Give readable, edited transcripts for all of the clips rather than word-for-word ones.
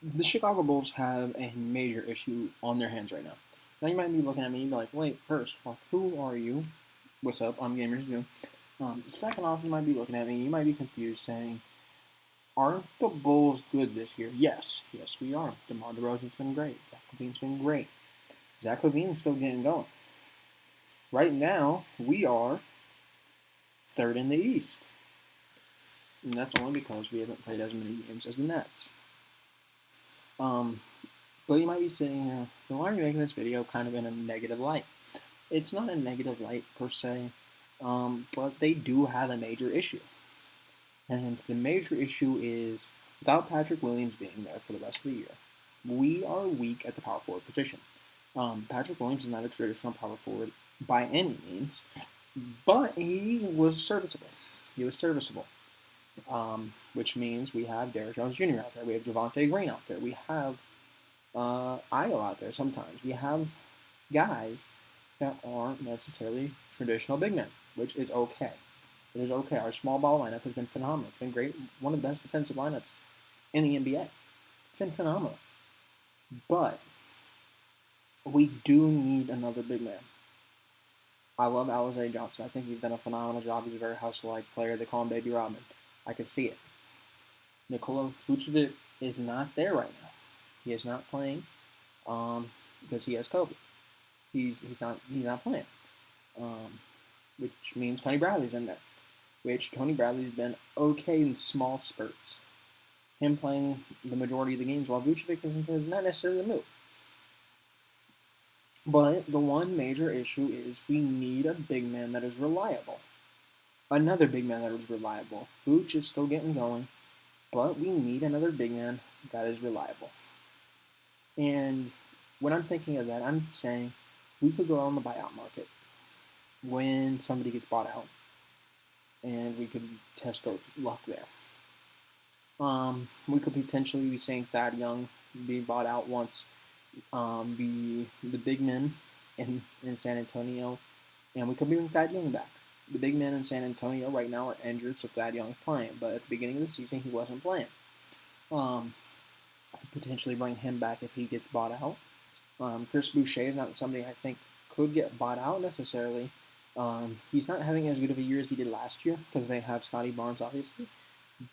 The Chicago Bulls have a major issue on their hands right now. Now you might be looking at me and be like, wait, first off, who are you? What's up? I'm Gamers. Second off, you might be looking at me, you might be confused saying, aren't the Bulls good this year? Yes, yes, we are. DeMar DeRozan's been great. Zach LaVine's been great. Zach LaVine's still getting going. Right now, we are third in the East. And that's only because we haven't played as many games as the Nets. Um, but you might be sitting here, well, why are you making this video kind of in a negative light? It's not a negative light per se, but they do have a major issue. And the major issue is without Patrick Williams being there for the rest of the year, we are weak at the power forward position. Patrick Williams is not a traditional power forward by any means, but he was serviceable. He was serviceable, which means we have Derrick Jones Jr. out there. We have Javonte Green out there. We have Io out there sometimes. We have guys that aren't necessarily traditional big men, which is okay. It is okay. Our small ball lineup has been phenomenal. It's been great. One of the best defensive lineups in the NBA. It's been phenomenal. But we do need another big man. I love Alize Johnson. I think he's done a phenomenal job. He's a very hustle-like player. They call him Baby Robin. I can see it. Nikola Vucevic is not there right now. He is not playing because he has COVID. He's not playing, which means Tony Bradley's in there. Which Tony Bradley's been okay in small spurts. Him playing the majority of the games while Vucevic is not necessarily the move. But the one major issue is we need a big man that is reliable. Another big man that is reliable. Vooch is still getting going, but we need another big man that is reliable. And when I'm thinking of that, I'm saying we could go out on the buyout market when somebody gets bought out, and we could test our luck there. We could potentially be saying Thad Young being bought out once the big men in San Antonio, and we could bring Thad Young back. The big men in San Antonio right now are injured, so Thad Young is playing, but at the beginning of the season he wasn't playing. I could potentially bring him back if he gets bought out. Chris Boucher is not somebody I think could get bought out necessarily. He's not having as good of a year as he did last year because they have Scotty Barnes, obviously.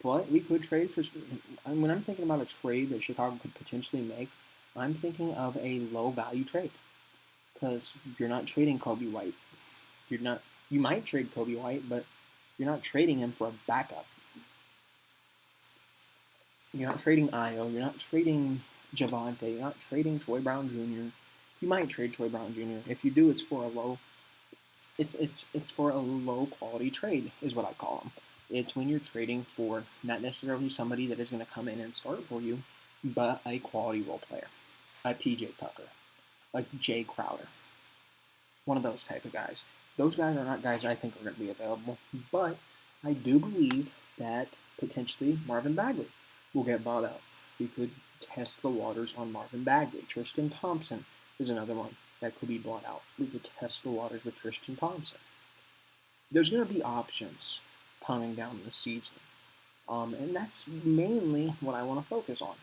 But we could trade for. When I'm thinking about a trade that Chicago could potentially make, I'm thinking of a low value trade because you're not trading Kobe White. You're not. You might trade Kobe White, but you're not trading him for a backup. You're not trading Io. You're not trading Javonte. You're not trading Troy Brown Jr. You might trade Troy Brown Jr. If you do, it's for a low. It's for a low quality trade, is what I call them. It's when you're trading for not necessarily somebody that is going to come in and start for you, but a quality role player, like PJ Tucker, like Jay Crowder, one of those type of guys. Those guys are not guys I think are going to be available, but I do believe that potentially Marvin Bagley will get bought out. We could test the waters on Marvin Bagley. Tristan Thompson is another one that could be bought out. We could test the waters with Tristan Thompson. There's going to be options coming down the season. And that's mainly what I want to focus on.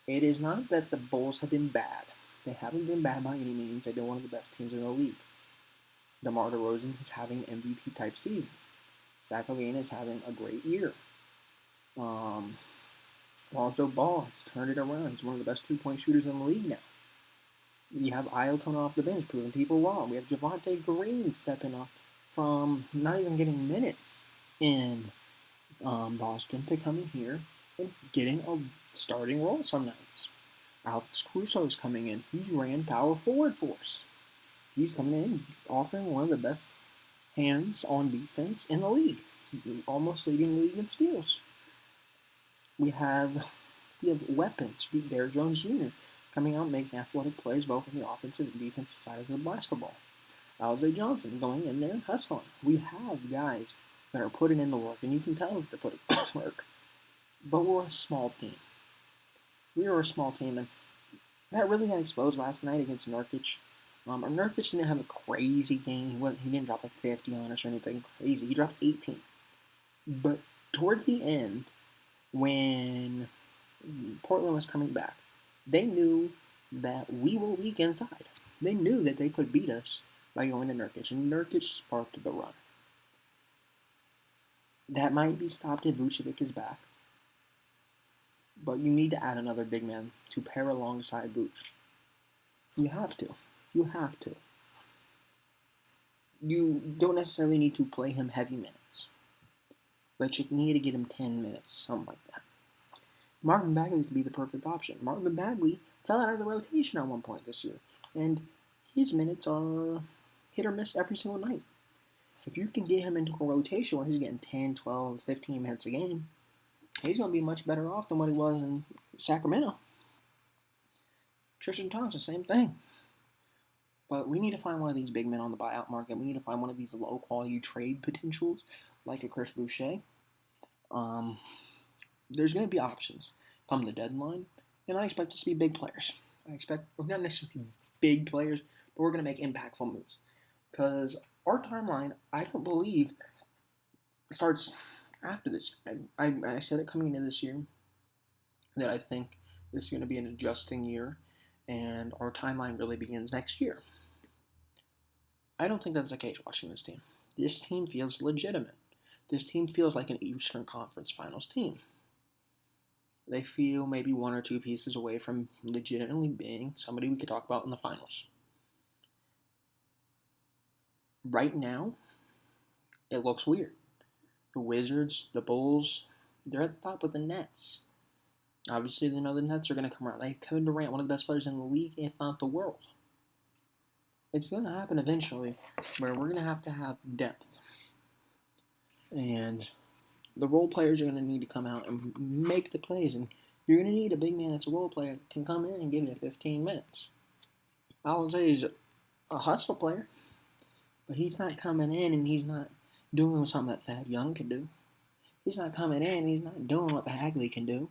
It is not that the Bulls have been bad. They haven't been bad by any means. They've been one of the best teams in the league. DeMar DeRozan is having an MVP-type season. Zach LaVine is having a great year. Lonzo Ball has turned it around. He's one of the best three-point shooters in the league now. You have Io coming off the bench, proving people wrong. We have Javonte Green stepping up from not even getting minutes in Boston to coming here and getting a starting role some nights. Alex Caruso is coming in. He ran power forward for us. He's coming in offering one of the best hands on defense in the league. Almost leading the league in steals. We have weapons. Derrick Jones Jr. coming out making athletic plays both on the offensive and defensive side of the basketball. Alize Johnson going in there and hustling. We have guys that are putting in the work, and you can tell that they're putting in the work. But we're a small team. We are a small team, and that really got exposed last night against Nurkic. Nurkic didn't have a crazy game. He didn't drop like 50 on us or anything crazy. He dropped 18. But towards the end, when Portland was coming back. They knew that we were weak inside. They knew that they could beat us by going to Nurkic, and Nurkic sparked the run. That might be stopped if Vucevic is back, but you need to add another big man to pair alongside Vuce. You have to. You have to. You don't necessarily need to play him heavy minutes, but you need to get him 10 minutes, something like that. Marvin Bagley could be the perfect option. Marvin Bagley fell out of the rotation at one point this year, and his minutes are hit or miss every single night. If you can get him into a rotation where he's getting 10, 12, 15 minutes a game, he's going to be much better off than what he was in Sacramento. Tristan Thompson, same thing. But we need to find one of these big men on the buyout market. We need to find one of these low-quality trade potentials, like a Chris Boucher. There's going to be options come the deadline, and I expect to see big players. I expect, well, not necessarily big players, but we're going to make impactful moves. Because our timeline, I don't believe, starts after this. I said it coming into this year that I think this is going to be an adjusting year, and our timeline really begins next year. I don't think that's the case watching this team. This team feels legitimate. This team feels like an Eastern Conference Finals team. They feel maybe one or two pieces away from legitimately being somebody we could talk about in the finals. Right now, it looks weird. The Wizards, the Bulls, they're at the top with the Nets. Obviously, they know the Nets are going to come around. They have Kevin Durant, one of the best players in the league, if not the world. It's going to happen eventually, where we're going to have depth. And the role players are going to need to come out and make the plays. And you're going to need a big man that's a role player that can come in and give you 15 minutes. I would say he's a hustle player, but he's not coming in and he's not doing something that Thad Young can do. He's not coming in and he's not doing what Bagley can do.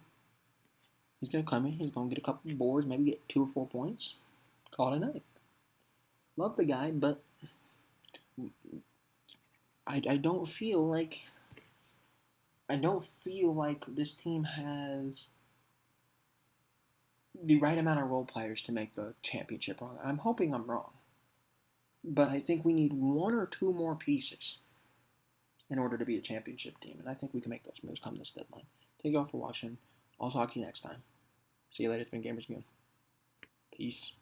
He's going to come in, he's going to get a couple of boards, maybe get 2 or 4 points, call it a night. Love the guy, but I don't feel like this team has the right amount of role players to make the championship run. I'm hoping I'm wrong, but I think we need 1 or 2 more pieces in order to be a championship team, and I think we can make those moves come this deadline. Thank you all for watching. I'll talk to you next time. See you later. It's been Gamers Goon. Peace.